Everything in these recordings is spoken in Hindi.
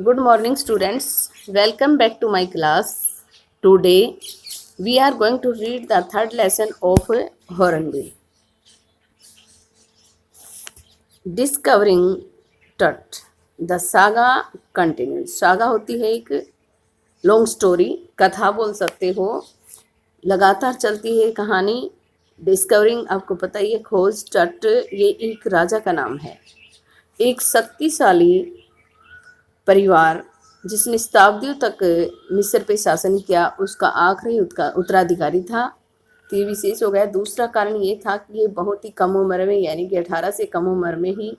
Good morning, students. Welcome back to my class. Today, we are going to read the third lesson of Hornbill. Discovering Tut. The saga continues. Saga होती है एक लॉन्ग स्टोरी, कथा बोल सकते हो. लगातार चलती है कहानी. डिस्कवरिंग आपको पता ही है, खोज. टट ये एक राजा का नाम है. एक शक्तिशाली परिवार जिसने शताब्दियों तक मिस्र पे शासन किया, उसका आखिरी उत्तराधिकारी था. तो ये विशेष हो गया. दूसरा कारण ये था कि ये बहुत ही कम उम्र में, यानी कि 18 से कम उम्र में ही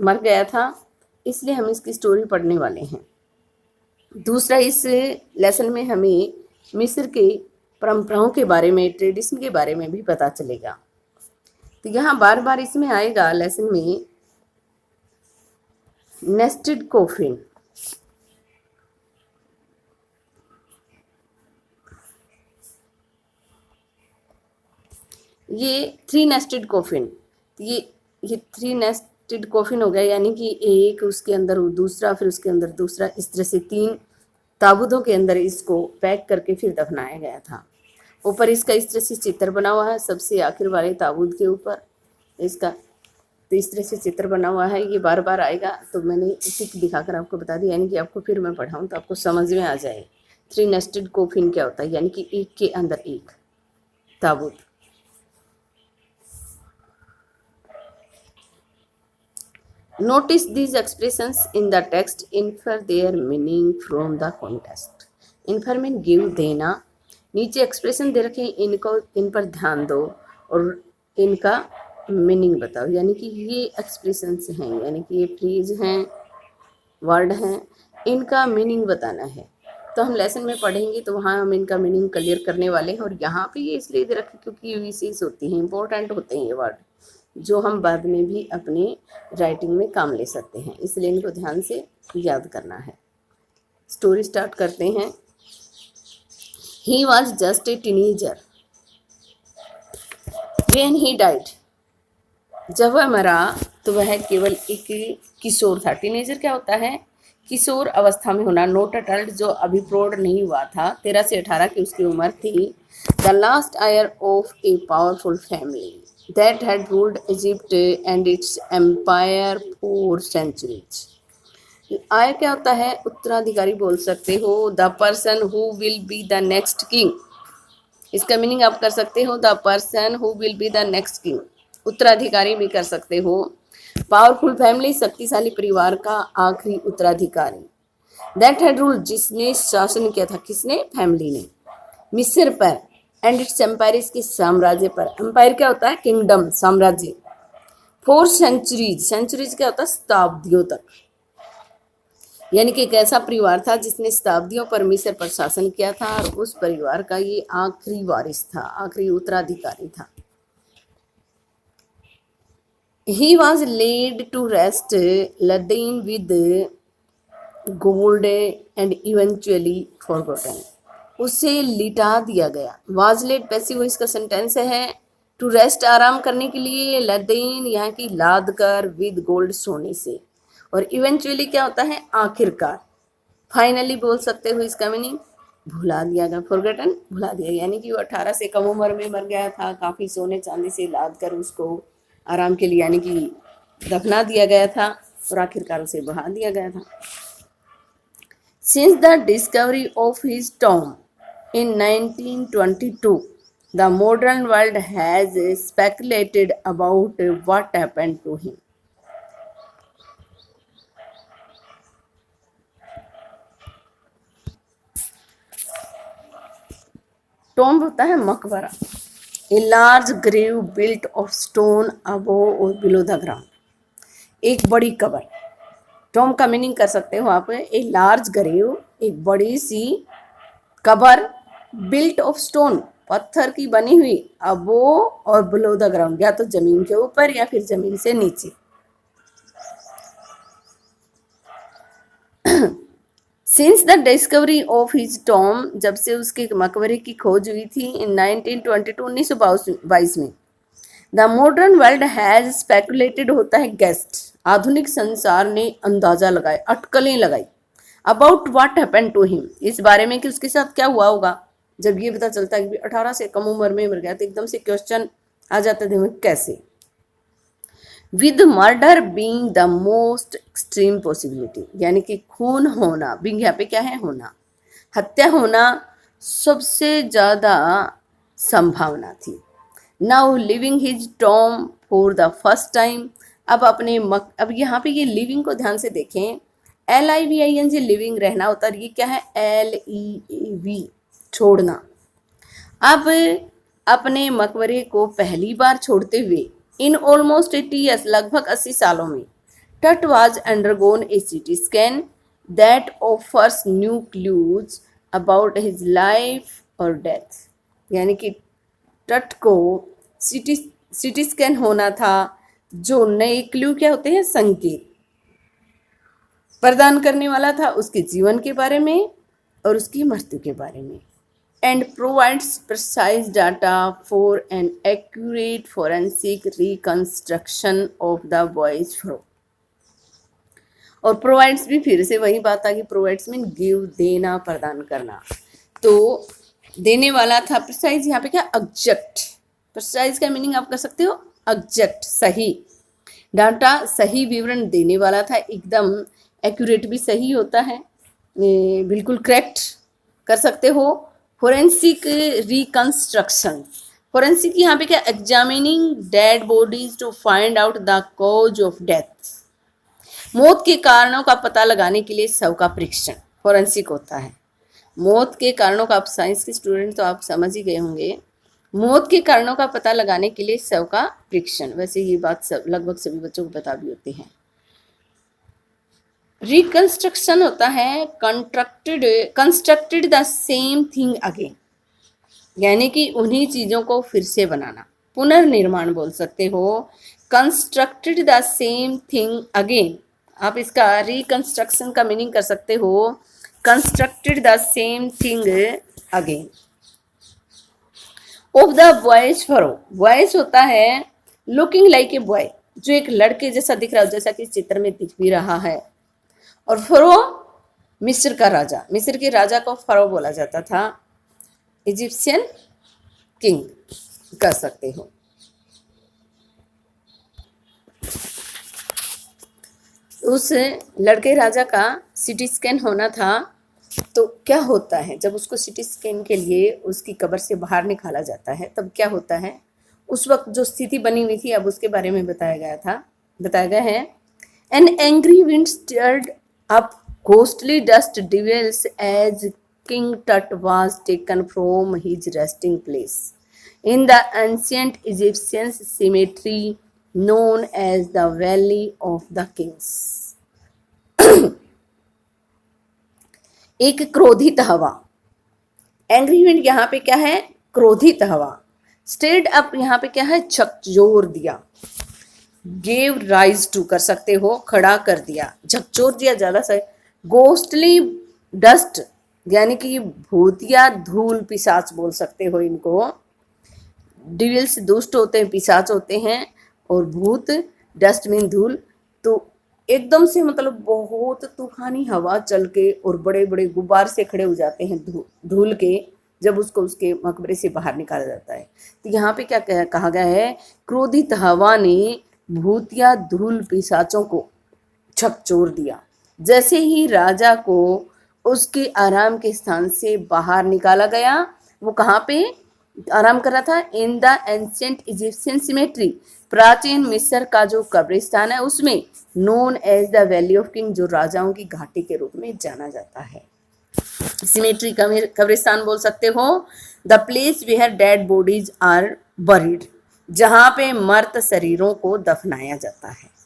मर गया था. इसलिए हम इसकी स्टोरी पढ़ने वाले हैं. दूसरा, इस लेसन में हमें मिस्र के परंपराओं के बारे में, ट्रेडिशन के बारे में भी पता चलेगा. तो यहाँ बार बार इसमें आएगा लेसन में नेस्टेड कोफिन. ये 3 नेस्टेड कोफिन. ये 3 नेस्टेड कोफिन हो गया, यानी कि एक, उसके अंदर दूसरा, फिर उसके अंदर दूसरा. इस तरह से 3 ताबूतों के अंदर इसको पैक करके फिर दफनाया गया था. ऊपर इसका इस तरह से चित्र बना हुआ है, सबसे आखिर वाले ताबूत के ऊपर इसका. तो इस तरह से चित्र बना हुआ है. ये बार बार आएगा, तो मैंने टिक दिखाकर आपको बता दिया, यानी कि आपको फिर मैं पढ़ाऊँ तो आपको समझ में आ जाए 3 नेस्टेड कोफिन क्या होता है, यानी कि एक के अंदर एक ताबूत. Notice these expressions in the text. Infer their meaning from the context. Infer में give देना. नीचे एक्सप्रेशन दे रखे हैं, इन पर ध्यान दो और इनका मीनिंग बताओ. यानी कि ये एक्सप्रेशंस हैं, यानी कि ये फ्रेज हैं, वर्ड हैं, इनका मीनिंग बताना है. तो हम लेसन में पढ़ेंगे तो वहाँ हम इनका मीनिंग क्लियर करने वाले हैं. और यहाँ पे ये इसलिए दे रखे क्योंकि ये विशेष होती हैं, इंपॉर्टेंट होते हैं ये वर्ड, जो हम बाद में भी अपने राइटिंग में काम ले सकते हैं. इसलिए इनको ध्यान से याद करना है. स्टोरी स्टार्ट करते हैं. He was just a teenager when he died. जब वह मरा तो वह केवल एक किशोर था. टीनेजर क्या होता है? किशोर अवस्था में होना. नोट अडल्ट, जो अभी प्रौढ़ नहीं हुआ था. 13 से 18 की उसकी उम्र थी. The last heir of a powerful family that had ruled Egypt and its empire for centuries. Heir क्या होता है? उत्तराधिकारी बोल सकते हो. The person who will be the next king. इसका मीनिंग आप कर सकते हो the person who will be the next king. उत्तराधिकारी भी कर सकते हो. पावरफुल फैमिली, शक्तिशाली परिवार का आखिरी उत्तराधिकारी. दैट हैड रूल्ड, जिसने शासन किया था. किसने? फैमिली ने. मिस्र पर. एंड इट्स एम्पायर, इसके साम्राज्य पर. एम्पायर क्या होता है? किंगडम, साम्राज्य. For centuries. सेंचुरीज क्या होता है? शताब्दियों तक. यानी कि एक ऐसा परिवार था जिसने शताब्दियों पर मिस्र पर शासन किया था, और उस परिवार का ये आखिरी वारिस था, आखिरी उत्तराधिकारी था. He was laid to rest, laden with gold and eventually forgotten. उसे लिटा दिया गया. वाजलेट पैसिव इसका सेंटेंस है. टू रेस्ट, आराम करने के लिए. लदेन यहाँ की लाद कर, विद गोल्ड, सोने से. और इवेंचुअली क्या होता है? आखिरकार. फाइनली बोल सकते हो इसका मीनिंग भुला दिया गया. फॉरगॉटन, भुला दिया. यानी कि वो 18 से कम उम्र में मर गया था. काफ़ी सोने चांदी से लाद कर उसको आराम के लिए, यानी कि दफना दिया गया था, और आखिरकार उसे बहा दिया गया था. Since the discovery of his Tom in 1922, the modern world has speculated about what happened to him. Tomb होता है मकबरा. A large grave built of stone above or below the ground. एक बड़ी कबर. टॉम्ब का मीनिंग कर सकते हो आप. ए लार्ज ग्रेव, एक बड़ी सी कबर. बिल्ट ऑफ स्टोन, पत्थर की बनी हुई. अबो और बिलो द ग्राउंड, या तो जमीन के ऊपर या फिर जमीन से नीचे. Since the discovery of his Tom, जब से उसके मकबरे की खोज हुई थी इन 1922 में. The modern world has speculated होता है गेस्ट, आधुनिक संसार ने अंदाजा लगाया, अटकलें लगाई, about what happened to him, इस बारे में कि उसके साथ क्या हुआ होगा। जब ये पता चलता है कि 18 से कम उम्र में मर गया तो एकदम से क्वेश्चन आ जाता है दिमाग कैसे। With murder being the most extreme possibility, यानी कि खून होना, बीइंग यहाँ पे क्या है होना, हत्या होना सबसे ज्यादा संभावना थी। Now living his Tom for the first time, अब यहाँ पे ये लिविंग को ध्यान से देखें, LIVING लिविंग रहना होता है, ये क्या है LEAV छोड़ना। अब अपने मकबरे को पहली बार छोड़ते हुए इन ऑलमोस्ट 80 ईयर्स, लगभग 80 सालों में, टट was undergone A CT scan that offers new clues about his life और डेथ, यानी कि टट को CT स्कैन होना था जो नए क्लू क्या होते हैं, संकेत प्रदान करने वाला था उसके जीवन के बारे में और उसकी मृत्यु के बारे में, and provides precise data for an accurate forensic reconstruction of the boyish pharaoh, और प्रोवाइड्स भी फिर से वही बात आ गई, प्रोवाइड्स मीन गिव, देना, प्रदान करना, तो देने वाला था प्रिसाइज, यहाँ पे क्या एग्जैक्ट, प्रिसाइज का मीनिंग आप कर सकते हो एग्जैक्ट, सही डाटा, सही विवरण देने वाला था, एकदम एक्यूरेट भी सही होता है, बिल्कुल करेक्ट कर सकते हो। फोरेंसिक रिकंस्ट्रक्शन, फोरेंसिक यहाँ पे क्या, examining dead bodies to find out the cause of death, मौत के कारणों का पता लगाने के लिए शव का परीक्षण फोरेंसिक होता है। मौत के कारणों का, आप साइंस के स्टूडेंट तो आप समझ ही गए होंगे, मौत के कारणों का पता लगाने के लिए शव का परीक्षण, वैसे ये बात लगभग सभी बच्चों को पता भी होती है। रिकंस्ट्रक्शन होता है constructed the same thing again, यानी कि उन्हीं चीजों को फिर से बनाना, पुनर्निर्माण बोल सकते हो, constructed the same thing again, आप इसका रिकंस्ट्रक्शन का मीनिंग कर सकते हो constructed the same thing again. Of the boys furrow, boys होता है लुकिंग लाइक ए बॉय, जो एक लड़के जैसा दिख रहा है, जैसा कि चित्र में दिख भी रहा है, और फरो मिस्र का राजा, मिस्र के राजा को फरो बोला जाता था, इजिप्शियन किंग कह सकते हो। उस लड़के राजा का CT स्कैन होना था, तो क्या होता है जब उसको CT स्कैन के लिए उसकी कब्र से बाहर निकाला जाता है तब क्या होता है, उस वक्त जो स्थिति बनी हुई थी अब उसके बारे में बताया गया है। An angry wind stirred up ghostly dust devils as King Tut was taken from his resting place in the ancient Egyptian cemetery known as the Valley of the Kings। एक क्रोधित हवा, एंग्री विंड यहाँ पे क्या है, क्रोधित हवा, स्टेड अप यहाँ पे क्या है, झकझोर दिया, गेव राइज टू कर सकते हो, खड़ा कर दिया, झकझोर दिया ज्यादा सही, गोस्टली डस्ट यानी कि भूतिया धूल पिशाच बोल सकते हो इनको, डिविल्स दुष्ट होते हैं, पिशाच होते हैं, और भूत डस्ट मीन धूल, तो एकदम से मतलब बहुत तूफानी हवा चल के और बड़े बड़े गुब्बार से खड़े हो जाते हैं धूल के, जब उसको उसके मकबरे से बाहर निकाला जाता है। तो यहाँ पे क्या कहा गया है, क्रोधित हवा ने भूतिया धूल पिशाचों को झकझोर दिया, जैसे ही राजा को उसके आराम के स्थान से बाहर निकाला गया। वो कहाँ पे आराम कर रहा था, in the ancient Egyptian cemetery, प्राचीन मिस्र का जो कब्रिस्तान है उसमें, known as the valley of king, जो राजाओं की घाटी के रूप में जाना जाता है। सिमेट्री कब्रिस्तान बोल सकते हो, the place where dead bodies are buried, जहां पे मर्त शरीरों को दफनाया जाता है।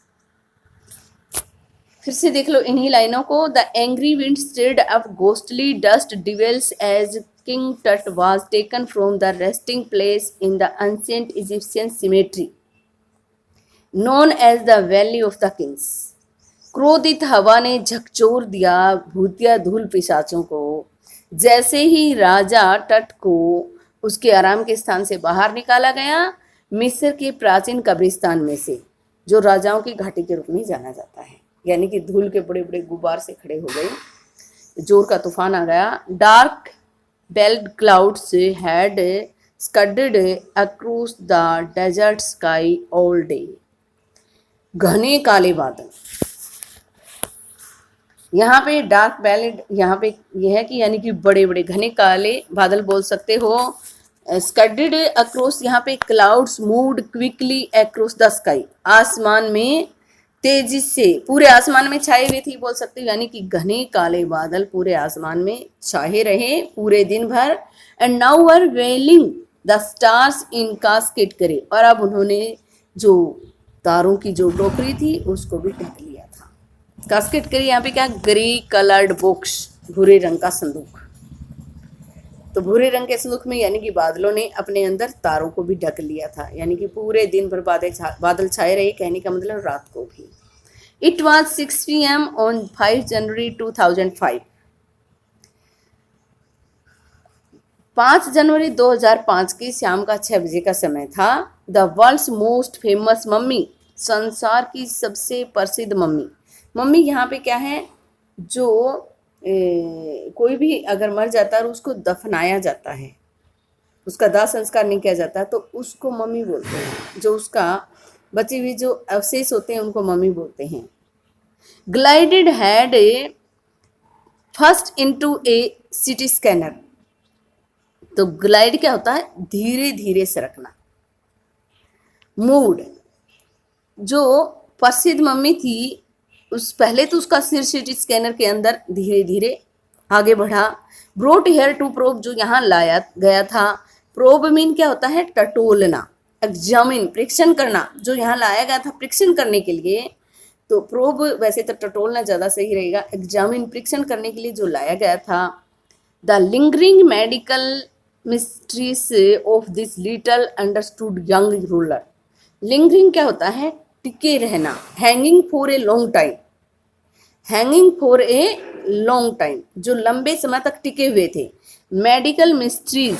फिर से देख लो इन्हीं लाइनों को, the angry wind stirred up ghostly dust devils as King Tut was taken from the resting place in the ancient Egyptian cemetery known as the valley of the Kings. क्रोधित हवा ने झकझोर दिया भूतिया धूल पिशाचों को, जैसे ही राजा टट को उसके आराम के स्थान से बाहर निकाला गया, मिस्र के प्राचीन कब्रिस्तान में से, जो राजाओं की घाटी के रूप में जाना जाता है। यानी कि धूल के बड़े बड़े गुब्बार से खड़े हो गए, जोर का तूफान आ गया। Dark bellied clouds had scudded across the desert sky all day. घने काले बादल, यहाँ पे डार्क बेल्ट, यहाँ पे यह है कि यानी कि बड़े बड़े घने काले बादल बोल सकते हो। स्कडेड अक्रॉस, यहाँ पे clouds moved quickly across the sky, आसमान में तेजी से, पूरे आसमान में छाए हुए थे बोल सकते हो। यानी कि घने काले बादल पूरे आसमान में छाए रहे पूरे दिन भर। And now were wailing the stars in casket करे, और अब उन्होंने जो तारों की जो टोकरी थी उसको भी ढक लिया था। कास्केट करी, यहाँ पे क्या, ग्रे कलर्ड बॉक्स, भूरे रंग का संदूक। तो भूरे रंग के संदूक में यानी कि बादलों ने अपने अंदर तारों को भी ढक लिया था। यानी कि पूरे दिन भर बादल छाए रहे, कहने का मतलब रात को भी। इट वॉज 6 PM ऑन 5 जनवरी 2005। 5 जनवरी 2005 की शाम का 6 बजे का समय था। The world's most famous mummy, संसार की सबसे प्रसिद्ध मम्मी। मम्मी यहाँ पे क्या है, जो कोई भी अगर मर जाता है और उसको दफनाया जाता है, उसका दाह संस्कार नहीं किया जाता, तो उसको मम्मी बोलते हैं। जो उसका बची हुई जो अवशेष होते हैं उनको मम्मी बोलते हैं। Glided had first into A city scanner. तो ग्लाइड क्या होता है, धीरे धीरे सरकना। मूड, जो प्रसिद्ध मम्मी थी उस पहले तो उसका सिर सिटी स्कैनर के अंदर धीरे धीरे आगे बढ़ा। ब्रोट हेयर टू प्रोब, जो यहाँ लाया गया था। प्रोब मीन क्या होता है, टटोलना। एग्जामिन, परीक्षण करना, जो यहाँ लाया गया था परीक्षण करने के लिए। तो प्रोब वैसे तो टटोलना ज़्यादा सही रहेगा। एग्जामिन, परीक्षण करने के लिए जो लाया गया था। The lingering medical mysteries of this little understood young ruler. Lingering क्या होता है, टिके रहना। Hanging for a long time, hanging for a long time, जो लंबे समय तक टिके हुए थे। मेडिकल मिस्ट्रीज,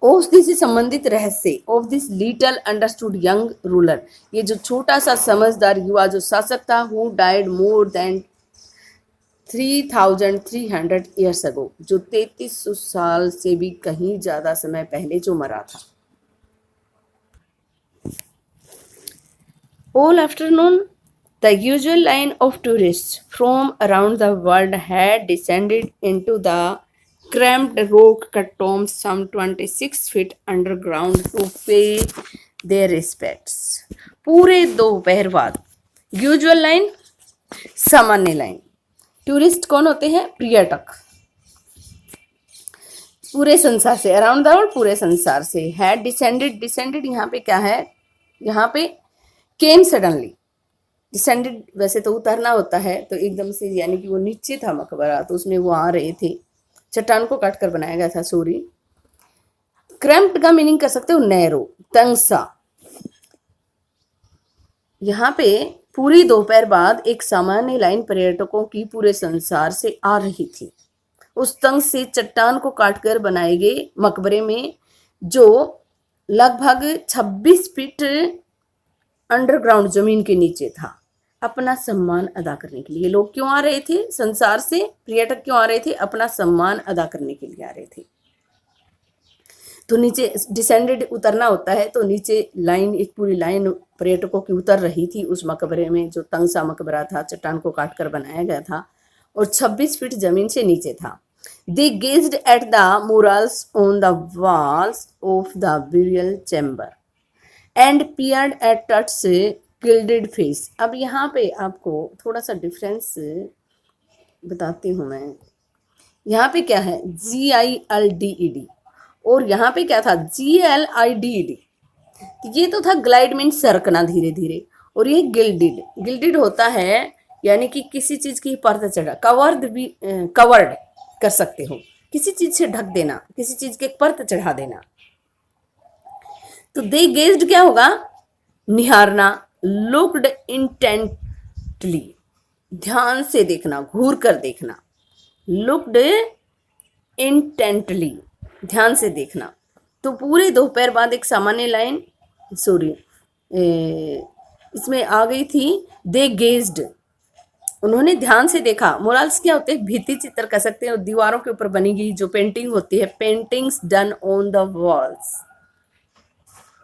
ऑफ दिस से संबंधित रहस्य। Of this little understood young ruler, ये जो छोटा सा समझदार युवा जो शासक था। Who died more than 3300 years ago, जो 3300 साल से भी कहीं ज़्यादा समय पहले जो मरा था। All afternoon, the usual line of tourists from around the world had descended into the cramped rock catacombs some 26 feet underground to pay their respects. पूरे दोपहर बाद, यूजुअल लाइन, सामान्य लाइन। टूरिस्ट कौन होते हैं, पर्यटक। पूरे संसार से, अराउंड द वर्ल्ड, पूरे संसार से। हैड डिसेंडेड, डिसेंडेड यहाँ पे क्या है, यहाँ पे केम सडनली। डिसेंडेड वैसे तो उतरना होता है, तो एकदम से, यानी कि वो नीचे था मकबरा, तो उसमें वो आ रहे थे। चट्टान को काट कर बनाया गया था, सॉरी। क्रैम्प्ड का मीनिंग कर सकते हो नैरो, तंग सा। यहाँ पे पूरी दोपहर बाद एक सामान्य लाइन पर्यटकों की पूरे संसार से आ रही थी। उस तंग से चट्टान को काटकर बनाए गए मकबरे में, जो लगभग 26 फीट अंडरग्राउंड जमीन के नीचे था, अपना सम्मान अदा करने के लिए। लोग क्यों आ रहे थे संसार से, पर्यटक क्यों आ रहे थे, अपना सम्मान अदा करने के लिए आ रहे थे। तो नीचे डिसेंडेड, उतरना होता है, तो नीचे लाइन, एक पूरी लाइन पर्यटकों की उतर रही थी उस मकबरे में, जो तंग सा मकबरा था, चट्टान को काट कर बनाया गया था और 26 फीट जमीन से नीचे था। They gazed at the murals on the walls of the burial chamber and peered at Tut's gilded face। अब यहाँ पे आपको थोड़ा सा डिफरेंस बताती हूँ मैं। यहाँ पे क्या है, GILDED, और यहाँ पे क्या था, GLIDED। तो ये तो था ग्लाइड मीन सरकना धीरे धीरे, और ये गिल्डेड, गिल्डेड होता है यानी कि किसी चीज की परत चढ़ा। कवर्ड भी, कवर्ड कर सकते हो, किसी चीज से ढक देना, किसी चीज के परत चढ़ा देना। तो दे गेज्ड क्या होगा, निहारना। लुक्ड इंटेंटली, ध्यान से देखना, घूर कर देखना। लुक्ड इंटेंटली, ध्यान से देखना। तो पूरे दोपहर बाद एक सामान्य लाइन, सॉरी, इसमें आ गई थी, दे गेज्ड, उन्होंने ध्यान से देखा। मोरल्स क्या होते हैं, भित्ति चित्र कह सकते हैं, दीवारों के ऊपर बनी गई जो पेंटिंग होती है, paintings done on the walls,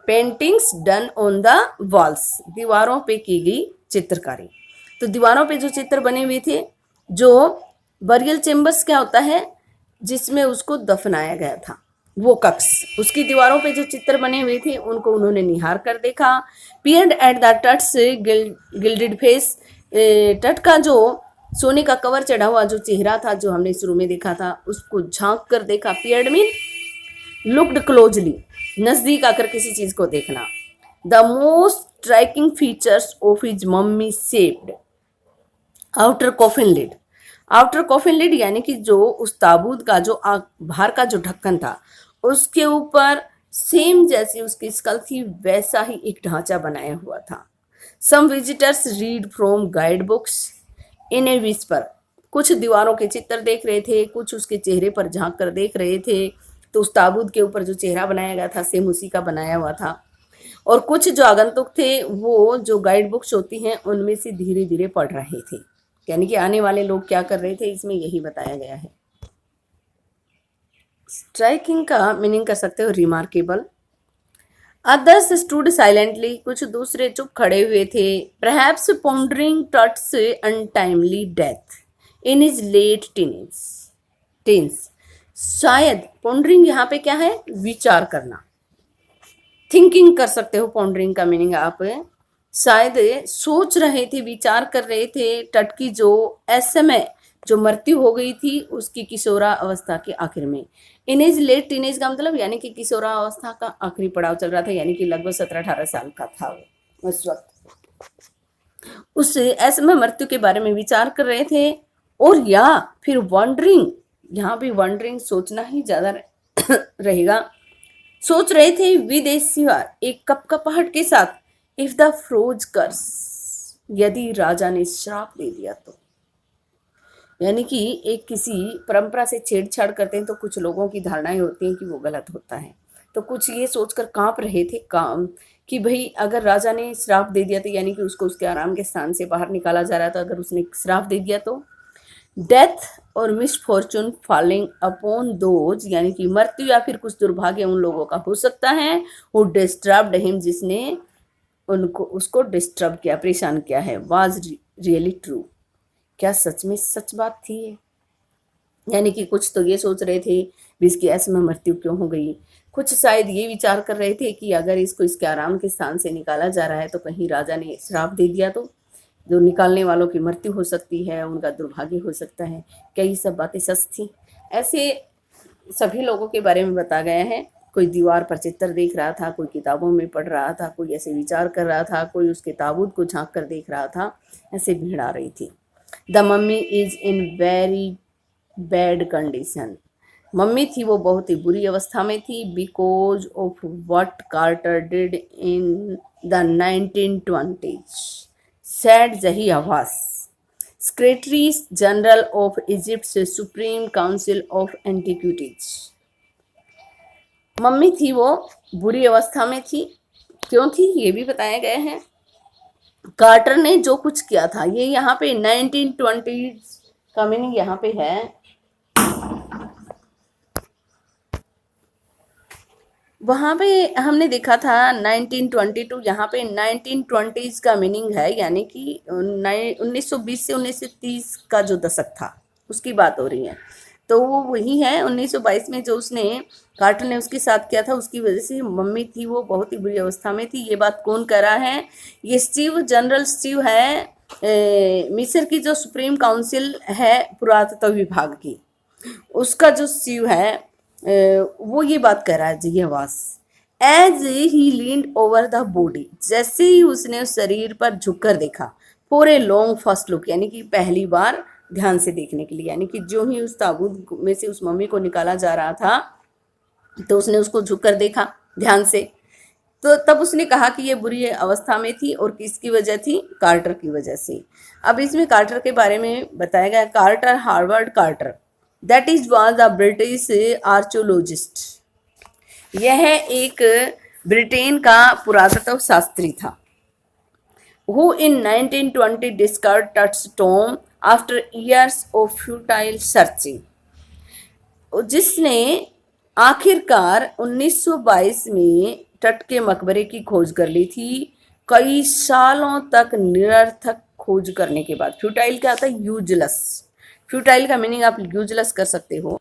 paintings done on the walls, दीवारों पे की गई चित्रकारी। तो दीवारों पे जो चित्र बने हुए थे, जो बरियल चेम्बर्स क्या होता है, जिसमें उसको दफनाया गया था, वो कक्ष, उसकी दीवारों पे जो चित्र बने हुए थे उनको उन्होंने निहार कर देखा। Peered at the Tut's gilded face, Tut का जो सोने का कवर चढ़ा हुआ जो चेहरा था, जो हमने शुरू में देखा था, उसको झांक कर देखा। पियर्ड मीन लुक्ड क्लोजली, नजदीक आकर किसी चीज को देखना। The most striking features of his mummy shaped outer coffin lid, outer coffin lid यानी कि जो उस ताबूत का जो बाहर का जो ढक्कन था, उसके ऊपर सेम जैसी उसकी स्कल थी वैसा ही एक ढांचा बनाया हुआ था। Some visitors read from guide books in a whisper, कुछ दीवारों के चित्र देख रहे थे, कुछ उसके चेहरे पर झांक कर देख रहे थे। तो उस ताबूत के ऊपर जो चेहरा बनाया गया था सेम उसी का बनाया हुआ था। और कुछ जो आगंतुक थे वो जो गाइड बुक्स होती हैं उनमें से धीरे धीरे पढ़ रहे थे, यानी कि आने वाले लोग क्या कर रहे थे, इसमें यही बताया गया है। स्ट्राइकिंग का मीनिंग कर सकते हो रिमार्केबल। अदर्स स्टूड साइलेंटली, कुछ दूसरे चुप खड़े हुए थे। Perhaps pondering Tut's untimely death in his late teens, शायद पॉन्डरिंग यहाँ पे क्या है, विचार करना, थिंकिंग कर सकते हो। पॉन्डरिंग का मीनिंग आप शायद सोच रहे थे, विचार कर रहे थे, तट की जो समय जो मृत्यु हो गई थी उसकी किशोरा अवस्था के आखिर में। इनेज लेट टीनेज का मतलब यानी कि किशोरा अवस्था का आखिरी पड़ाव चल रहा था, यानी कि लगभग 17-18 साल का था वो उस वक्त। उस ऐसे में मृत्यु के बारे में विचार कर रहे थे। और या फिर वंडरिंग, यहाँ भी वंडरिंग सोचना ही ज्यादा रहेगा। सोच रहे थे विद ए सिवार, एक कपकपाहट के साथ, इफ द फ्रोज कर्स, यदि राजा ने श्राप दे दिया तो। यानी कि एक किसी परंपरा से छेड़छाड़ करते हैं तो कुछ लोगों की धारणाएं होती हैं कि वो गलत होता है। तो कुछ ये सोचकर कांप रहे थे काम कि भाई अगर राजा ने श्राप दे दिया तो, यानी कि उसको उसके आराम के स्थान से बाहर निकाला जा रहा था, अगर उसने श्राप दे दिया तो। डेथ और मिसफॉर्चून फॉलिंग अपॉन दोज, यानी कि मृत्यु या फिर कुछ दुर्भाग्य उन लोगों का हो सकता है, वो डिस्टर्ब्ड हिम, जिसने उनको उसको डिस्टर्ब किया, परेशान किया है। वाज रियली ट्रू, क्या सच में सच बात थी ये। यानी कि कुछ तो ये सोच रहे थे भी इसकी ऐसे में मृत्यु क्यों हो गई, कुछ शायद ये विचार कर रहे थे कि अगर इसको इसके आराम के स्थान से निकाला जा रहा है तो कहीं राजा ने श्राप दे दिया तो जो निकालने वालों की मृत्यु हो सकती है, उनका दुर्भाग्य हो सकता है। क्या ये सब बातें सच थी? ऐसे सभी लोगों के बारे में बताया गया है। कोई दीवार पर चित्र देख रहा था, कोई किताबों में पढ़ रहा था, कोई ऐसे विचार कर रहा था, कोई उसके ताबूत को झांक कर देख रहा था। ऐसे भीड़ आ रही थी। The mummy is in very bad condition, mummy थी वो बहुत ही बुरी अवस्था में थी। Because of what Carter did in the 1920s, said Zahi Hawass, secretary general of Egypt supreme council of antiquities. Mummy थी वो बुरी अवस्था में थी, क्यों थी ये भी बताया गया है। कार्टर ने जो कुछ किया था, ये यहाँ पे 1920 का मीनिंग यहाँ पे है, वहाँ पे हमने देखा था 1922, यहाँ पे 1920s का मीनिंग है, यानी कि 1920 से 1930 का जो दशक था उसकी बात हो रही है। तो वो वही है 1922 में जो उसने कार्टर ने उसके साथ किया था, उसकी वजह से मम्मी थी वो बहुत ही बुरी अवस्था में थी। ये बात कौन कर रहा है? ये स्टीव, जनरल स्टीव है, मिस्र की जो सुप्रीम काउंसिल है पुरातत्व विभाग की, उसका जो स्टीव है वो ये बात कर रहा है जी। Hawass as he leaned over the body, जैसे ही उसने उस शरीर पर झुककर देखा, for a long first look, यानी कि पहली बार ध्यान से देखने के लिए, यानी कि जो ही उस ताबूत में से उस मम्मी को निकाला जा रहा था तो उसने उसको झुककर देखा ध्यान से। तो तब उसने कहा कि ये बुरी अवस्था में थी, और किसकी वजह थी? कार्टर की वजह से। अब इसमें कार्टर के बारे में बताया गया। Carter, Howard Carter, that is was a British archaeologist यह एक ब्रिटेन का पुरातत्व शास्त्री था, who in 1920 discovered touchstone after years of futile searching, जिसने आखिरकार 1922 में तट के मकबरे की खोज कर ली थी, कई सालों तक निरर्थक खोज करने के बाद। फ्यूटाइल क्या होता है? यूजलेस। फ्यूटाइल का मीनिंग आप यूजलेस कर सकते हो।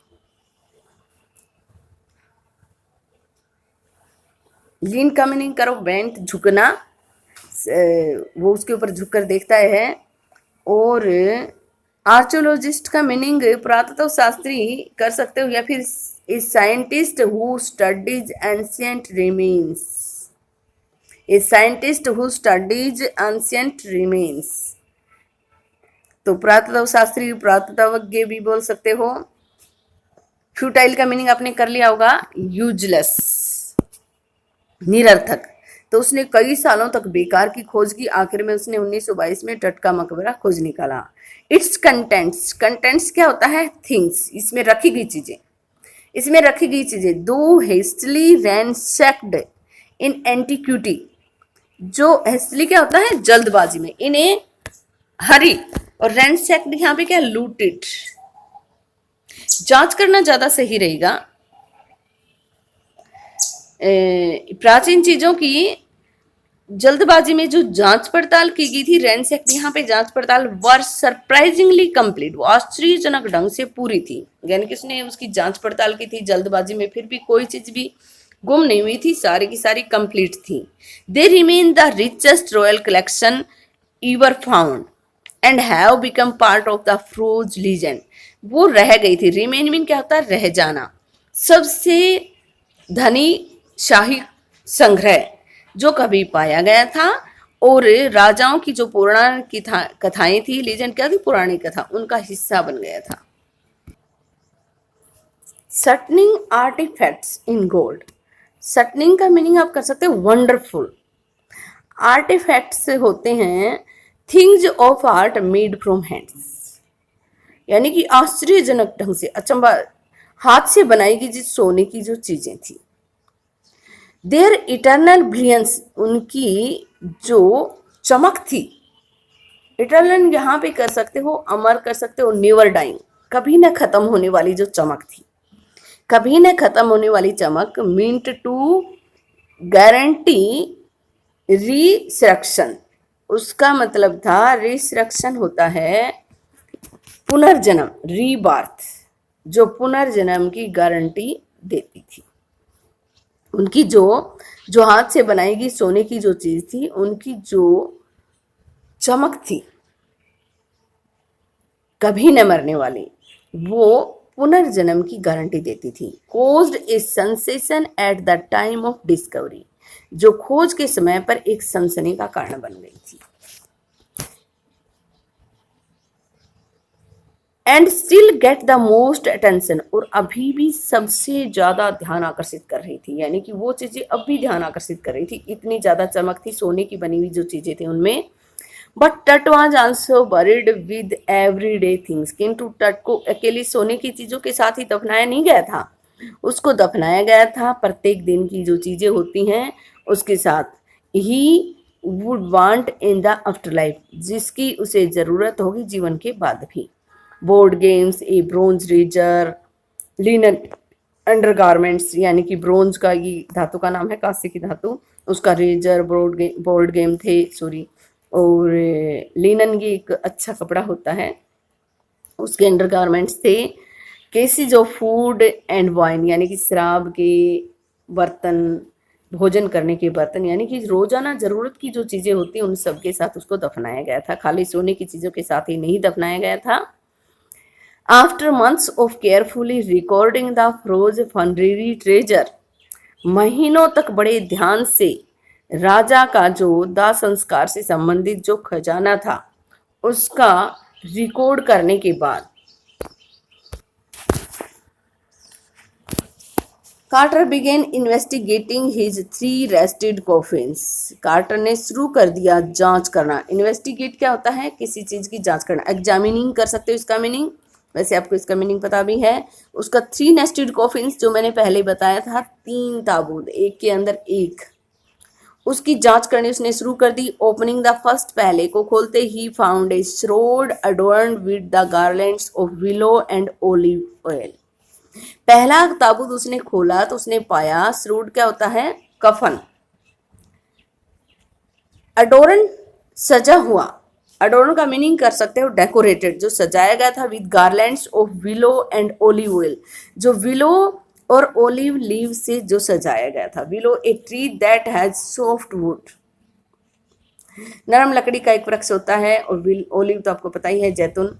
लीन का मीनिंग करो बेंट, झुकना, वो उसके ऊपर झुककर देखता है। और आर्कियोलॉजिस्ट का मीनिंग पुरातत्व शास्त्री कर सकते हो, या फिर a scientist who studies ancient remains. A scientist who studies ancient remains. तो पुरातत्व शास्त्री, पुरातत्वज्ञ भी बोल सकते हो। फ्यूटाइल का मीनिंग आपने कर लिया होगा, यूजलेस, निरर्थक। तो उसने कई सालों तक बेकार की खोज की, आखिर में उसने 1922 में तट का मकबरा खोज निकाला। इट्स कंटेंट्स, कंटेंट्स क्या होता है? थिंग्स, इसमें रखी गई चीजें। इसमें रखी गई चीजें दो हेस्टली रैंसैक्ड इन एंटिक्विटी। जो हेस्टली क्या होता है? जल्दबाजी में। इन्हें हरी, और रैंसैक्ड यहाँ पे क्या? लूटेड। जांच करना ज्यादा सही रहेगा। प्राचीन चीजों की जल्दबाजी में जो जांच पड़ताल की गई थी, रैंसैक्ड, यहाँ पे जांच पड़ताल वर सरप्राइजिंगली कंप्लीट, वो आश्चर्यजनक ढंग से पूरी थी। यानी कि उसने उसकी जांच पड़ताल की थी जल्दबाजी में, फिर भी कोई चीज भी गुम नहीं हुई थी, सारी की सारी कंप्लीट थी। They remain the richest royal collection ever found and have become part of the froze legend. वो रह गई थी। रिमेन मीन क्या होता है? रह जाना। सबसे धनी शाही संग्रह जो कभी पाया गया था, और राजाओं की जो पौराणिक कथाएं थी, लीजेंड क्या थी? पुरानी कथा, उनका हिस्सा बन गया था। सटनिंग आर्टिफैक्ट्स इन गोल्ड। सटनिंग का मीनिंग आप कर सकते हो वंडरफुल। आर्टिफैक्ट्स होते हैं things of art made from hands, यानी कि आश्चर्यजनक ढंग से, अचंबा, हाथ से बनाई गई जिस सोने की जो चीजें थी। देयर इटर्नल ब्रिलियंस, उनकी जो चमक थी। इटर्नल यहाँ पे कर सकते हो, अमर कर सकते हो, नेवर डाइंग, कभी न खत्म होने वाली जो चमक थी, कभी न खत्म होने वाली चमक। मींट टू गारंटी रिसरेक्शन, उसका मतलब था, रिसरेक्शन होता है पुनर्जन्म, रीबार्थ, जो पुनर्जन्म की गारंटी देती थी। उनकी जो हाथ से बनाई गई सोने की जो चीज थी, उनकी जो चमक थी कभी न मरने वाली, वो पुनर्जन्म की गारंटी देती थी। Caused A sensation at the time of discovery, जो खोज के समय पर एक सनसनी का कारण बन गई थी। And still get the most attention, और अभी भी सबसे ज्यादा ध्यान आकर्षित कर रही थी। यानी कि वो चीजें अब भी ध्यान आकर्षित कर रही थी, इतनी ज्यादा चमक थी सोने की बनी हुई जो चीजें थी उनमें। बट तट was also buried with every day things, किंतु तट को अकेली सोने की चीजों के साथ ही दफनाया नहीं गया था, उसको दफनाया गया था प्रत्येक दिन की जो चीजें होती हैं उसके साथ। He would want in the after life, जिसकी उसे जरूरत होगी जीवन के बाद भी। बोर्ड गेम्स, ए ब्रोंज रेजर, लिनन अंडरगारमेंट्स, यानी कि ब्रोंज का ये धातु का नाम है, कांस्य की धातु, उसका रेजर, बोर्ड गेम थे, सॉरी, और लिनन ये एक अच्छा कपड़ा होता है, उसके अंडरगारमेंट्स थे। Cases of food and wine, यानी कि शराब के बर्तन, भोजन करने के बर्तन, यानी कि रोजाना जरूरत की जो चीजें होती हैं उन सब के साथ उसको दफनाया गया था, खाली सोने की चीजों के साथ ही नहीं दफनाया गया था। After months of carefully recording the froze funerary treasure, महीनों तक बड़े ध्यान से राजा का जो दाह संस्कार से संबंधित जो खजाना था उसका रिकॉर्ड करने के बाद, Carter began investigating his 3 rested coffins. Carter ने शुरू कर दिया जांच करना। इन्वेस्टिगेट क्या होता है? किसी चीज की जांच करना। एग्जामिनिंग कर सकते हो इसका मीनिंग, वैसे आपको इसका मीनिंग पता भी है। उसका 3 नेस्टेड कॉफिन्स जो मैंने पहले बताया था, 3 ताबूत एक के अंदर एक, उसकी जांच करनी उसने शुरू कर दी। ओपनिंग द फर्स्ट, पहले को खोलते ही found a shroud adorned with the garlands of willow and olive oil. पहला ताबूत उसने खोला तो उसने पाया, श्रोड क्या होता है, कफन, अडोरन सजा हुआ, अडोरन का मीनिंग कर सकते हो डेकोरेटेड, जो सजाया गया था, with garlands of willow and olive oil, जो विलो और ओलिव लीव से जो सजाया गया था। Willow a tree that has soft wood, नरम लकड़ी का एक वृक्ष होता है, और ओलिव तो आपको पता ही है, जैतून,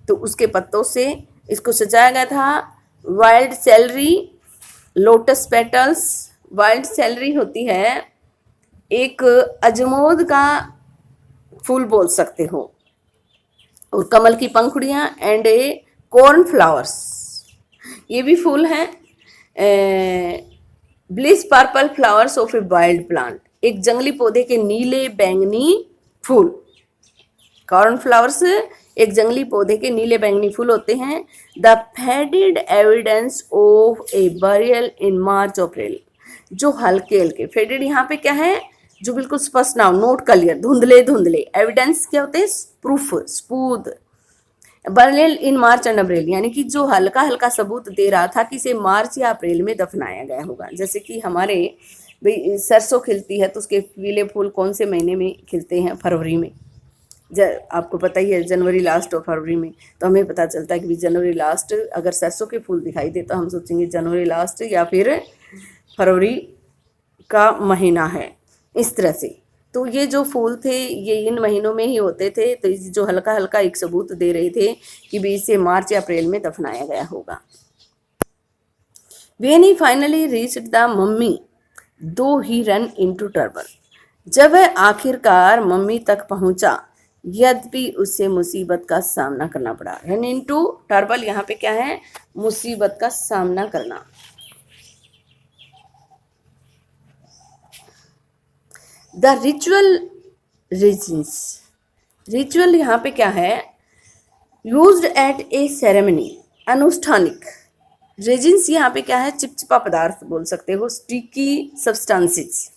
तो उसके पत्तों से इसको सजाया गया था। Wild salary, lotus petals, wild salary होती है एक अजमोद का फूल बोल सकते हो, और कमल की पंखुड़ियाँ, एंड ए कॉर्न फ्लावर्स, ये भी फूल हैं। Bliss purple flowers of a wild plant, एक जंगली पौधे के नीले बैंगनी फूल। कॉर्न फ्लावर्स एक जंगली पौधे के नीले बैंगनी फूल होते हैं। The faded evidence of a burial in March April, जो हल्के हल्के, फेडेड यहाँ पे क्या है, जो बिल्कुल स्पष्ट ना हो, नोट क्लियर, धुंधले धुंधले। एविडेंस क्या होते हैं, प्रूफ, सबूत। Burial in March and April, यानी कि जो हल्का हल्का सबूत दे रहा था कि इसे मार्च या अप्रैल में दफनाया गया होगा। जैसे कि हमारे भाई सरसों खिलती है तो उसके पीले फूल कौन से महीने में खिलते हैं, फरवरी में। आपको पता ही है, जनवरी लास्ट और फरवरी में, तो हमें पता चलता है कि जनवरी लास्ट अगर सरसों के फूल दिखाई दे तो हम सोचेंगे जनवरी लास्ट या फिर फरवरी का महीना है, इस तरह से। तो ये जो फूल थे ये इन महीनों में ही होते थे, तो जो हल्का हल्का एक सबूत दे रहे थे कि भी इसे मार्च या अप्रैल में दफनाया गया होगा। When he finally reached the mummy, दो ही रन इनटू टर्बल, जब वह आखिरकार मम्मी तक पहुंचा, यद्यपि उससे मुसीबत का सामना करना पड़ा। रन इनटू टर्बल यहाँ पे क्या है, मुसीबत का सामना करना। द रिचुअल रेजिंस, रिचुअल यहाँ पे क्या है, यूज्ड एट ए सेरेमनी, अनुष्ठानिक। रेजिंस यहाँ पे क्या है, चिपचिपा पदार्थ बोल सकते हो, स्टिकी सब्सटेंसेस।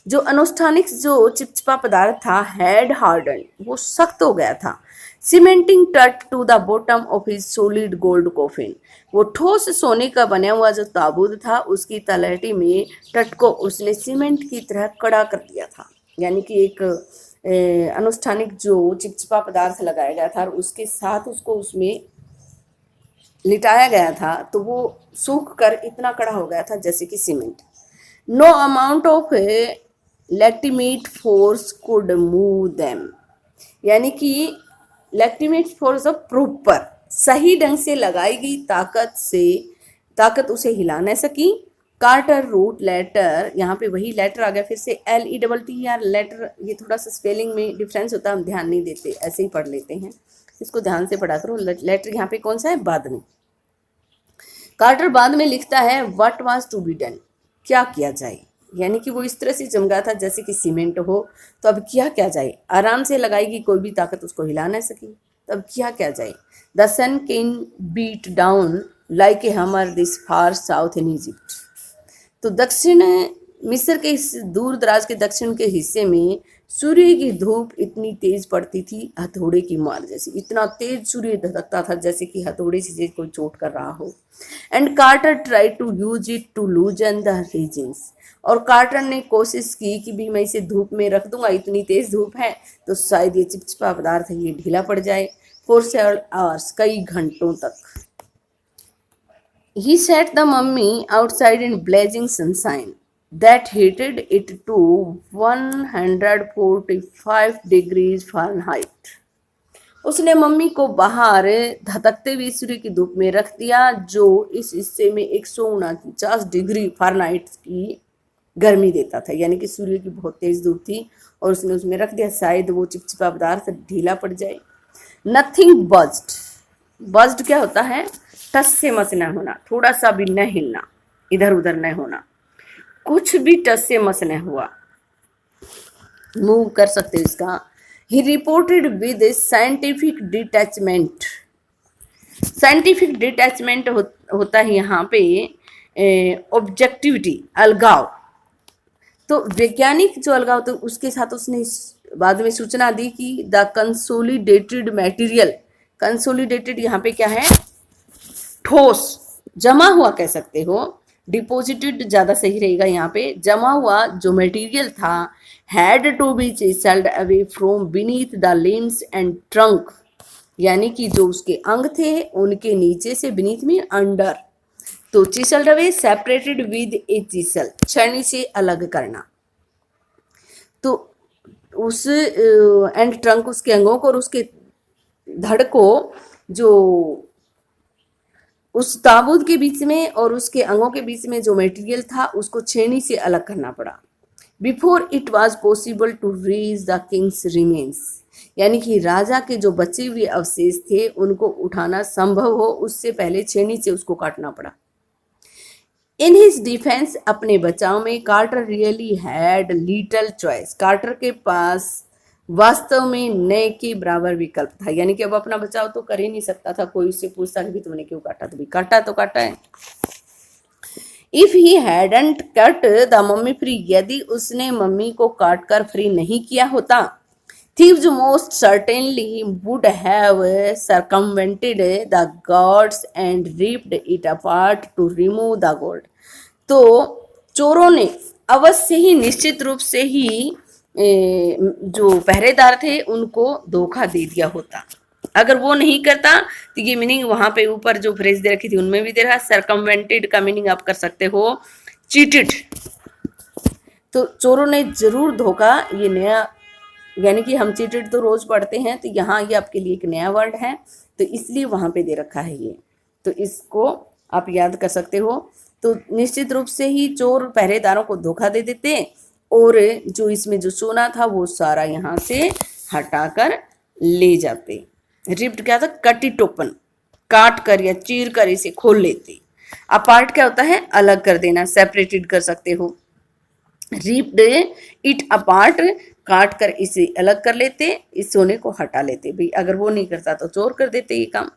जो अनुष्ठानिक जो चिपचिपा पदार्थ था, हैड हार्डन, वो सख्त हो गया था। Cementing Tut to the bottom of his solid gold coffin, वो ठोस सोने का बना हुआ जो ताबूत था उसकी तलहटी में टट को उसने सीमेंट की तरह कड़ा कर दिया था। यानी कि एक अनुष्ठानिक जो चिपचिपा पदार्थ लगाया गया था और उसके साथ उसको उसमें लिटाया गया था, तो वो सूख कर इतना कड़ा हो गया था जैसे कि cement. No amount of legitimate force could move them, यानी कि लेक्टिमेट फोर्स ऑफ प्रॉपर, सही ढंग से लगाई गई ताकत उसे हिला न सकी। कार्टर रूट लेटर, यहाँ पे वही लेटर आ गया फिर से, LETTER, लेटर, ये थोड़ा सा स्पेलिंग में डिफरेंस होता है, हम ध्यान नहीं देते, ऐसे ही पढ़ लेते हैं, इसको ध्यान से पढ़ा करो। लेटर यहाँ पे कौन सा है, बाद में। कार्टर बाद में लिखता है what was to be done, क्या किया जाए, यानी कि वो इस तरह से जम गया था जैसे कि सीमेंट हो, तो अब किया क्या जाए, आराम से लगाएगी, कोई भी ताकत उसको हिला ना सकी, तो अब किया क्या जाए। The sun can beat down like a hammer this far south in Egypt, तो दक्षिण मिस्र के इस दूर दराज के दक्षिण के हिस्से में सूर्य की धूप इतनी तेज पड़ती थी, हथौड़े की मार जैसी, इतना तेज सूर्य धधकता था जैसे कि हथौड़े से कोई चोट कर रहा हो। And Carter try to use it to loosen the resins, और कार्टर ने कोशिश की कि भी मैं इसे धूप में रख दूंगा, इतनी तेज धूप है तो शायद ये चिपचिपा पदार्थ है ये ढीला पड़ जाए। फॉर सेवरल आवर्स, कई घंटों तक। He set the mummy outside in blazing sunshine that heated it to 145 degrees Fahrenheit. उसने मम्मी को बाहर धधकते हुए सूर्य की धूप में रख दिया, जो इस हिस्से में 149 डिग्री फ़ारेनहाइट की गर्मी देता था। यानी कि सूर्य की बहुत तेज धूप थी और उसने उसमें रख दिया, शायद वो चिपचिपा पदार्थ ढीला पड़ जाए। नथिंग बज्ड, बज्ड क्या होता है, टस से मस न होना, थोड़ा सा भी न हिलना, इधर उधर न होना, कुछ भी टस से मस न हुआ, मूव कर सकते इसका। He reported with scientific detachment, scientific detachment होता है यहाँ पे ऑब्जेक्टिविटी, अलगाव। तो वैज्ञानिक जो अलगाव होता है उसके साथ उसने बाद में सूचना दी कि द कंसोलिडेटेड मटेरियल, कंसोलिडेटेड यहाँ पे क्या है, ठोस, जमा हुआ कह सकते हो, डिपोजिटेड ज़्यादा सही रहेगा यहाँ पे, जमा हुआ जो मटेरियल था, had to be chiselled away from beneath the limbs and trunk, यानी कि जो उसके अंग थे उनके नीचे से, बीनीथ में अंडर, तो chiselled away separated with a chisel, छेनी से अलग करना। तो उस एंड ट्रंक, उसके अंगों को और उसके धड़ को, जो उस ताबूत के बीच में और उसके अंगों के बीच में जो मटेरियल था उसको छेनी से अलग करना पड़ा। Before it was possible to reach the king's remains, यानी कि राजा के जो बचे हुए अवशेष थे उनको उठाना संभव हो, उससे पहले छेनी से उसको काटना पड़ा। इन हिज डिफेंस, अपने बचाव में, Carter really had little choice, Carter के पास वास्तव में न के बराबर विकल्प था, यानी कि अब अपना बचाव तो कर ही नहीं सकता था, कोई उससे पूछता कि तुमने क्यों काटा, तो भी काटा तो काटा है। If he hadn't cut the mummy free, यदि उसने मम्मी को काट कर फ्री नहीं किया होता, thieves most certainly would have circumvented the gods and ripped it apart to remove the gold, तो चोरों ने अवश्य ही, निश्चित रूप से ही जो पहरेदार थे उनको धोखा दे दिया होता। अगर वो नहीं करता तो ये मीनिंग वहां पे ऊपर जो फ्रेज दे रखी थी उनमें भी दे रहा। सरकमवेंटेड का मीनिंग आप कर सकते हो चीटेड। तो चोरों ने जरूर धोखा, ये नया, यानी कि हम चीटेड तो रोज पढ़ते हैं, तो यहाँ ये आपके लिए एक नया वर्ड है, तो इसलिए वहां पे दे रखा है ये, तो इसको आप याद कर सकते हो। तो निश्चित रूप से ही चोर पहरेदारों को धोखा दे देते और जो इसमें जो सोना था वो सारा यहाँ से हटाकर ले जाते। रिप्ड क्या था, कट इट ओपन, काट कर या चीर कर इसे खोल लेते। अपार्ट क्या होता है, अलग कर देना, सेपरेटेड कर सकते हो। रिप्ड इट अपार्ट, काट कर इसे अलग कर लेते, इस सोने को हटा लेते। भाई अगर वो नहीं करता तो चोर कर देते ये काम।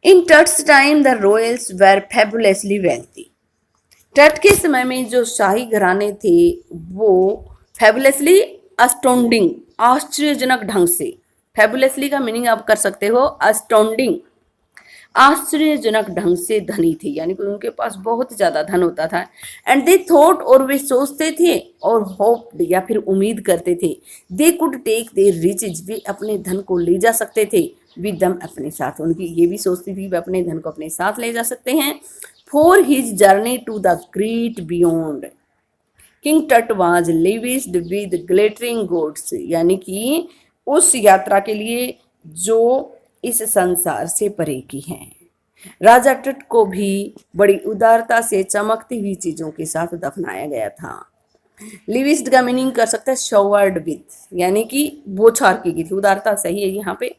In Tut's time the royals were fabulously wealthy, Tut के समय में जो शाही घराने थे वो फैबुलसली, अस्टोंडिंग, आश्चर्यजनक ढंग से, फैबुलसली का मीनिंग आप कर सकते हो अस्टोंडिंग, आश्चर्यजनक ढंग से धनी थे, यानी कि उनके पास बहुत ज्यादा धन होता था। एंड दे थॉट, और वे सोचते थे और होप्ड या फिर उम्मीद करते थे, they could take their riches, वे अपने धन को ले जा सकते थे, विद देम, अपने साथ। उनकी ये भी सोचती थी वे अपने धन को अपने साथ ले जा सकते हैं। For his journey to the great beyond, king Tut was lavished with glittering goods, यानी कि उस यात्रा के लिए जो इस संसार से परे की है। राजा टट को भी बड़ी उदारता से चमकती हुई चीजों के साथ दफनाया गया था। लिविस्ड का मीनिंग कर सकते हैं शॉवर्ड विथ, यानी कि बौछार की गई थी, उदारता सही है यहाँ पे।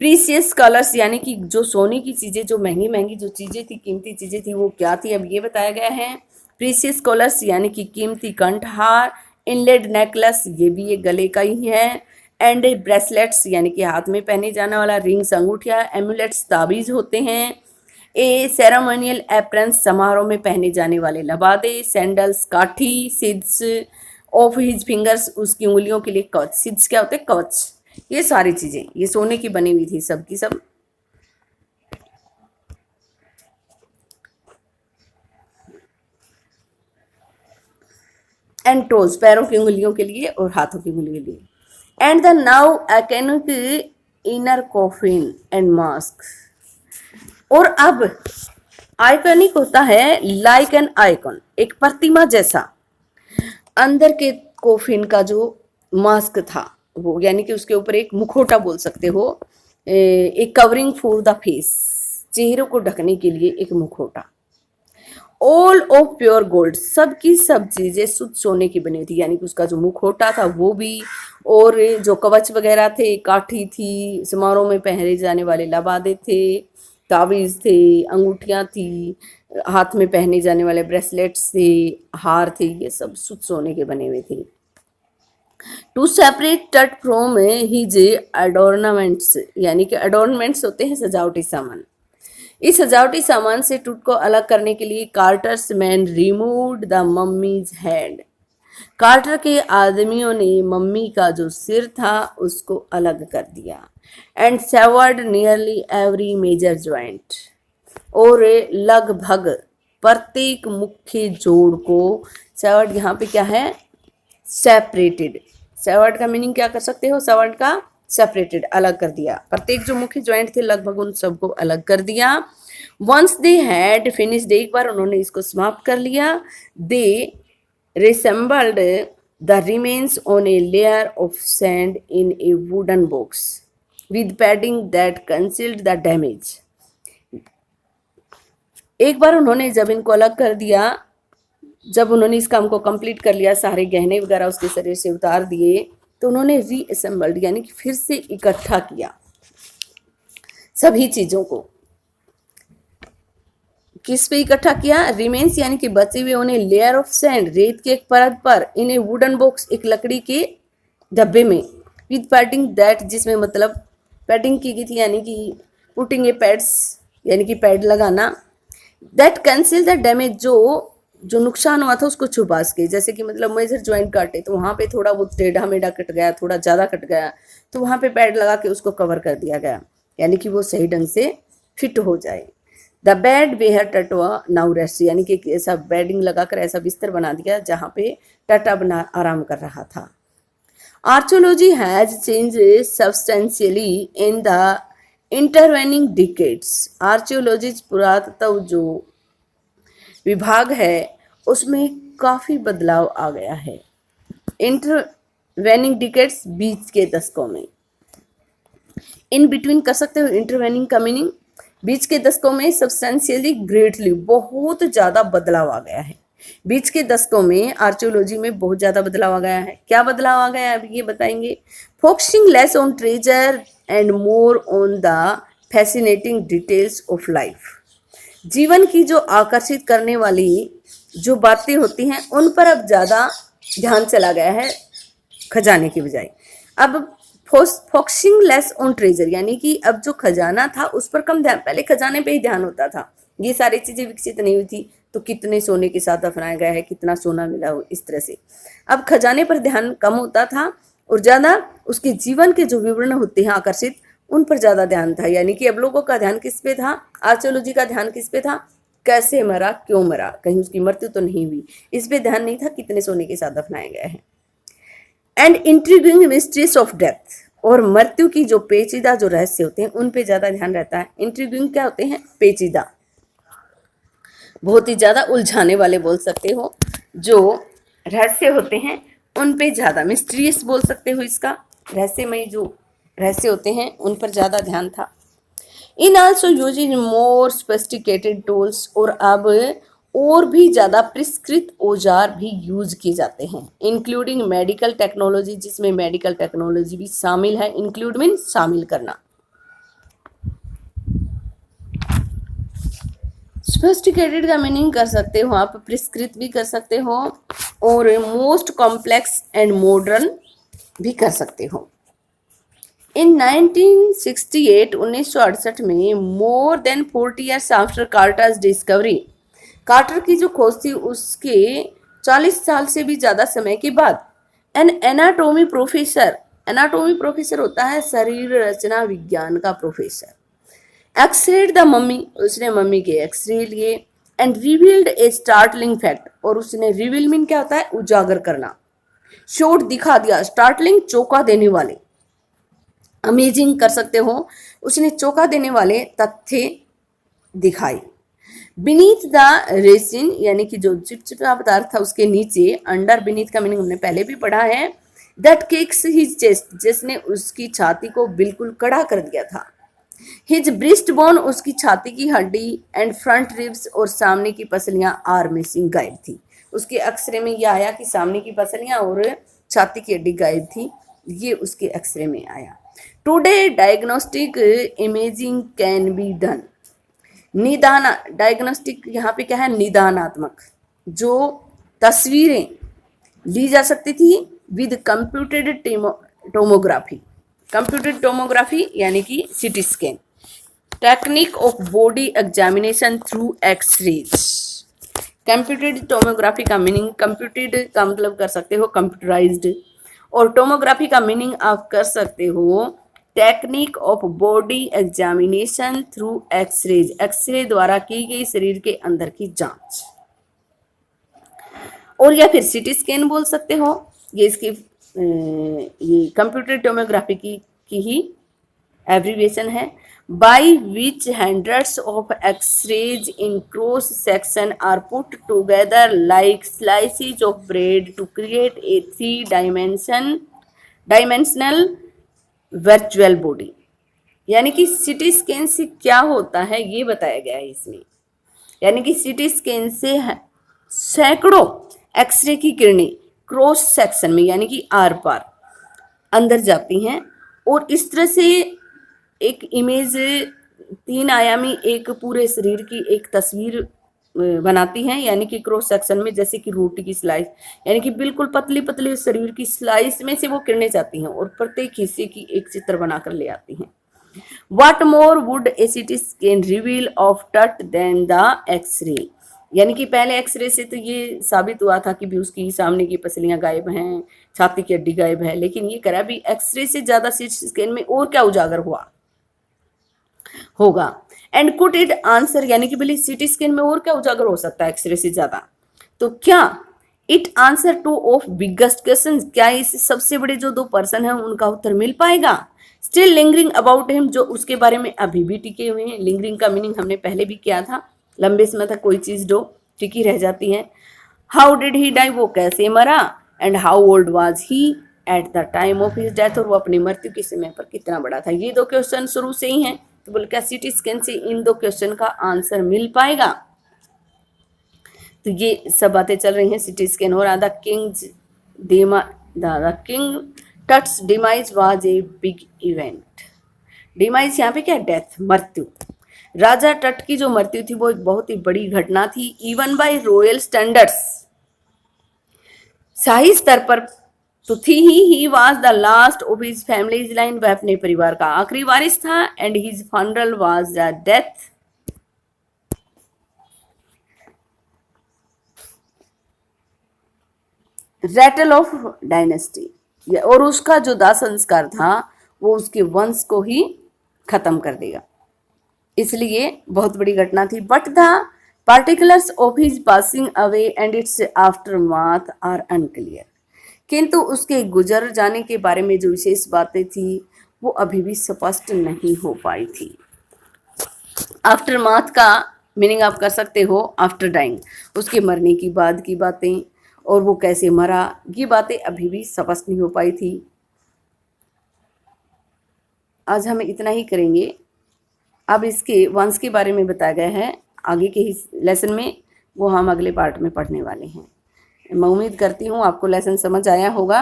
प्रीसियस कलर्स, यानी कि जो सोने की चीजें, जो महंगी महंगी जो चीजें थी, कीमती चीजें थी, वो क्या थी अब ये बताया गया है। प्रीसियस कलर्स यानी कि कीमती कंठहार। इनलेड नेकलेस, ये भी एक गले का ही है। एंड ब्रेसलेट्स, यानी कि हाथ में पहने जाने वाला रिंग्स, अंगूठिया। एमुलेट्स, ताबीज होते हैं। ए सेरेमोनियल एप्रन्स, समारोह में पहने जाने वाले लबादे। सैंडल्स, काठी। सिद्स ऑफ हिज फिंगर्स, उसकी उंगलियों के लिए कवच। सिद्स क्या होते हैं, कवच। ये सारी चीजें ये सोने की बनी हुई थी सब की सब। एंड टोज, पैरों की उंगलियों के लिए और हाथों की उंगलियों के लिए। And the now iconic inner coffin and mask, और अब आइकॉनिक होता है लाइक एन आइकॉन, एक प्रतिमा जैसा। अंदर के कोफिन का जो मास्क था वो, यानी कि उसके ऊपर एक मुखौटा बोल सकते हो, एक कवरिंग फॉर द फेस, चेहरे को ढकने के लिए एक मुखौटा। ऑल ऑफ प्योर गोल्ड, सब की सब चीजें शुद्ध सोने की बनी थी, यानी कि उसका जो मुखौटा था वो भी, और जो कवच वगैरह थे, काठी थी, समारोह में पहने जाने वाले लबादे थे, ताबीज थे, अंगूठियां थी, हाथ में पहने जाने वाले ब्रेसलेट्स थे, हार थे, ये सब शुद्ध सोने के बने हुए थे। टू सेपरेट टट फ्रॉम हिज अडोर्नामेंट्स, यानी कि अडोर्नमेंट्स होते हैं सजावटी सामान। इस सजावटी सामान से टूट को अलग करने के लिए Carter's men removed the mummy's head. Carter के आदमियों ने मम्मी का जो सिर था उसको अलग कर दिया। And severed nearly every major joint, और लगभग प्रत्येक मुख्य जोड़ को, सेवर्ड यहाँ पे क्या है, सेपरेटेड। सेवर्ड का मीनिंग क्या कर सकते हो, सेवर्ड का सेपरेटेड, अलग कर दिया। प्रत्येक जो मुख्य ज्वाइंट थे लगभग उन सबको अलग कर दिया। वंस दे हैड फिनिश्ड, एक बार उन्होंने इसको समाप्त कर लिया, दे reassembled the remains on a layer of sand in a wooden box with padding that concealed the damage। एक बार उन्होंने जब इनको अलग कर दिया, जब उन्होंने इस काम को कंप्लीट कर लिया, सारे गहने वगैरह उसके शरीर से उतार दिए, तो उन्होंने रीअसेंबल्ड यानी कि फिर से इकट्ठा किया सभी चीजों को। किस पे इकट्ठा किया, रिमेन्स यानी कि बचे हुए उन्हें, लेयर ऑफ सैंड, रेत के एक परत पर, इन ए वुडन बॉक्स, एक लकड़ी के डब्बे में, विद पैडिंग दैट, जिसमें मतलब पैडिंग की गई थी, यानी कि पुटिंग ए पैड्स, यानी कि पैड लगाना, दैट कैंसिल द डैमेज, जो नुकसान हुआ था उसको छुपा सके। जैसे कि मतलब मेजर ज्वाइंट काटे तो वहाँ पे थोड़ा वो टेढ़ा मेढ़ा कट गया, थोड़ा ज़्यादा कट गया, तो वहाँ पे पैड लगा के उसको कवर कर दिया गया, यानी कि वो सही ढंग से फिट हो जाए। The bed where Tut now rest, यानी कि ऐसा बेडिंग लगाकर ऐसा बिस्तर बना दिया जहाँ पे टटा बना आराम कर रहा था। Archaeology has change substantially in the intervening decades. Archaeology पुरातत्व जो विभाग है उसमें काफ़ी बदलाव आ गया है। इंटरवेनिंग डिकेड्स, बीच के दशकों में। इन बिटवीन कर सकते हो, इंटरवेनिंग का मीनिंग बीच के दशकों में, सब्सटेंशियली, ग्रेटली, बहुत ज़्यादा बदलाव आ गया है। बीच के दशकों में आर्कियोलॉजी में बहुत ज़्यादा बदलाव आ गया है। क्या बदलाव आ गया है अभी ये बताएंगे। Focusing less on treasure and more on the fascinating details of life. जीवन की जो आकर्षित करने वाली जो बातें होती हैं उन पर अब ज़्यादा ध्यान चला गया है खजाने की बजाय। अब फोकसिंग लेस ऑन ट्रेजर, यानी कि अब जो खजाना था उस पर कम ध्यान, पहले खजाने पे ही ध्यान होता था। ये सारी चीज़ें विकसित नहीं हुई थी, तो कितने सोने के साथ दफनाया गया है, कितना सोना मिला हो, इस तरह से अब खजाने पर ध्यान कम होता था और ज़्यादा उसके जीवन के जो विवरण होते हैं आकर्षित, उन पर ज़्यादा ध्यान था। यानी कि अब लोगों का ध्यान किस पे था, आर्कियोलॉजी का ध्यान किस पे था, कैसे मरा, क्यों मरा, कहीं उसकी मृत्यु तो नहीं हुई, इस पे ध्यान नहीं था, कितने सोने के साथ दफनाया गया है। And intriguing mysteries of death, और मृत्यु की जो पेचीदा जो रहस्य होते हैं उन पे ज़्यादा ध्यान रहता है। इंट्रीगिंग क्या होते हैं, पेचीदा, बहुत ही ज़्यादा उलझाने वाले बोल सकते हो, जो रहस्य होते हैं उन पे ज़्यादा, मिस्ट्रियस बोल सकते हो इसका, रहस्यमयी जो रहस्य होते हैं उन पर ज़्यादा ध्यान था। इन also using more sophisticated tools, और अब और भी ज़्यादा परिष्कृत औजार भी यूज किए जाते हैं, इंक्लूडिंग मेडिकल टेक्नोलॉजी, जिसमें मेडिकल टेक्नोलॉजी भी शामिल है। इंक्लूड मीन शामिल करना। सोफिस्टिकेटेड का मीनिंग कर सकते हो आप, परिष्कृत भी कर सकते हो, और मोस्ट कॉम्प्लेक्स एंड मॉडर्न भी कर सकते हो। इन 1968 1968 में, more than 40 years after कार्टर्स discovery, quarter की जो खोज थी उसके 40 साल से भी ज़्यादा समय के बाद, an anatomy professor, anatomy professor होता है शरीर रचना विज्ञान का प्रोफेसर, एक्सरेड द मम्मी, उसने मम्मी के एक्सरे लिए, and revealed a startling fact, और उसने रिवील मीन क्या होता है, उजागर करना, शोड दिखा दिया, स्टार्टलिंग चौंका देने वाले, अमेजिंग कर सकते हो, उसने चौंका देने वाले तथ्य दिखाए। बीनीथ द रेसिन, यानी कि जो चिपचिपा पदार्थ था उसके नीचे, अंडर, बीनीथ का मीनिंग हमने पहले भी पढ़ा है, दैट केक्स हिज चेस्ट, जिसने उसकी छाती को बिल्कुल कड़ा कर दिया था, हिज ब्रिस्ट बोन, उसकी छाती की हड्डी, एंड फ्रंट रिब्स, और सामने की पसलियां आर मिसिंग, गायब थी। उसके एक्सरे में यह आया कि सामने की पसलियां और छाती की हड्डी गायब थी, ये उसके एक्सरे में आया। Today diagnostic imaging can be done, निदान, डायग्नोस्टिक यहाँ पे क्या है, निदानात्मक, जो तस्वीरें ली जा सकती थी with computed tomography. Computed tomography यानी कि CT scan, technique of body examination through x-rays. Computed tomography का मीनिंग, कंप्यूटेड का मतलब कर सकते हो कंप्यूटराइज्ड, और टोमोग्राफी का मीनिंग आप कर सकते हो technique of body examination through x-rays, x-ray द्वारा की गई शरीर के अंदर की जांच। और या फिर सीटी स्कैन बोल सकते हो, ये इसकी ये कंप्यूटर टोमोग्राफी की ही एब्रीविएशन है। By which hundreds of x-rays in cross section are put together like slices of bread to create a 3 dimensional virtual body. यानी कि सीटी स्कैन से क्या होता है ये बताया गया है इसमें। यानी कि सीटी स्कैन से सैकड़ों एक्सरे की किरणें क्रॉस सेक्शन में यानी कि आर पार अंदर जाती हैं और इस तरह से एक इमेज 3 आयामी एक पूरे शरीर की एक तस्वीर बनाती हैं। यानी कि क्रॉस सेक्शन में जैसे कि रोटी की स्लाइस, यानी कि बिल्कुल पतली पतली शरीर की स्लाइस में से वो किरणें जाती हैं और प्रत्येक हिस्से की एक चित्र बनाकर ले आती हैं। What more would a CT scan reveal of TUT than the X-ray? यानी कि पहले एक्सरे से तो ये साबित हुआ था कि भी उसकी सामने की पसलियां गायब हैं, छाती की हड्डी गायब है, लेकिन ये करा भी एक्सरे से ज्यादा सीटी स्कैन में और क्या उजागर हुआ होगा। एंड कुड इट आंसर, यानी कि बोले सीटी स्कैन में और क्या उजागर हो सकता है एक्सरे से ज्यादा, तो क्या it answer two of biggest question, क्या इस सबसे बड़े जो 2 पर्सन हैं उनका उत्तर मिल पाएगा। स्टिल लिंगरिंग अबाउट हिम, जो उसके बारे में अभी भी टिके हुए हैं। लिंगरिंग का मीनिंग हमने पहले भी किया था, लंबे समय तक कोई चीज जो टिकी रह जाती है। हाउ डिड ही डाई, वो कैसे मरा। And how old was he at the time of his death, और वो अपनी मृत्यु के समय पर कितना बड़ा था। ये 2 क्वेश्चन शुरू से ही हैं, तो बोले क्या सीटी स्कैन से इन 2 क्वेश्चन का आंसर मिल पाएगा। तो ये सब बातें चल रही हैं सीटी स्कैन। और the King Tut's demise was a big event. Demise यहाँ पे क्या, डेथ, मृत्यु। राजा टट की जो मृत्यु थी वो एक बहुत ही बड़ी घटना थी। इवन बाय रॉयल स्टैंडर्ड्स, शाही स्तर पर तो थी he was the last of his families line, वह अपने परिवार का आखिरी वारिस था। And his funeral was the death rattle of dynasty, और उसका जो दाह संस्कार था वो उसके वंश को ही खत्म कर देगा, इसलिए बहुत बड़ी घटना थी। But the particulars of his passing away and its aftermath are unclear, किंतु उसके गुजर जाने के बारे में जो विशेष बातें थी वो अभी भी स्पष्ट नहीं हो पाई थी। आफ्टरमाथ का मीनिंग आप कर सकते हो आफ्टर डाइंग, उसके मरने की बाद की बातें, और वो कैसे मरा, ये बातें अभी भी स्पष्ट नहीं हो पाई थी। आज हम इतना ही करेंगे। अब इसके वंश के बारे में बताया गया है आगे के ही लेसन में, वो हम अगले पार्ट में पढ़ने वाले हैं। मैं उम्मीद करती हूँ आपको लेसन समझ आया होगा।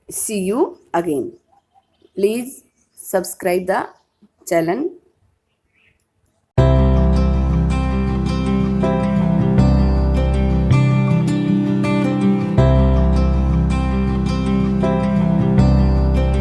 See you again. Please subscribe the channel.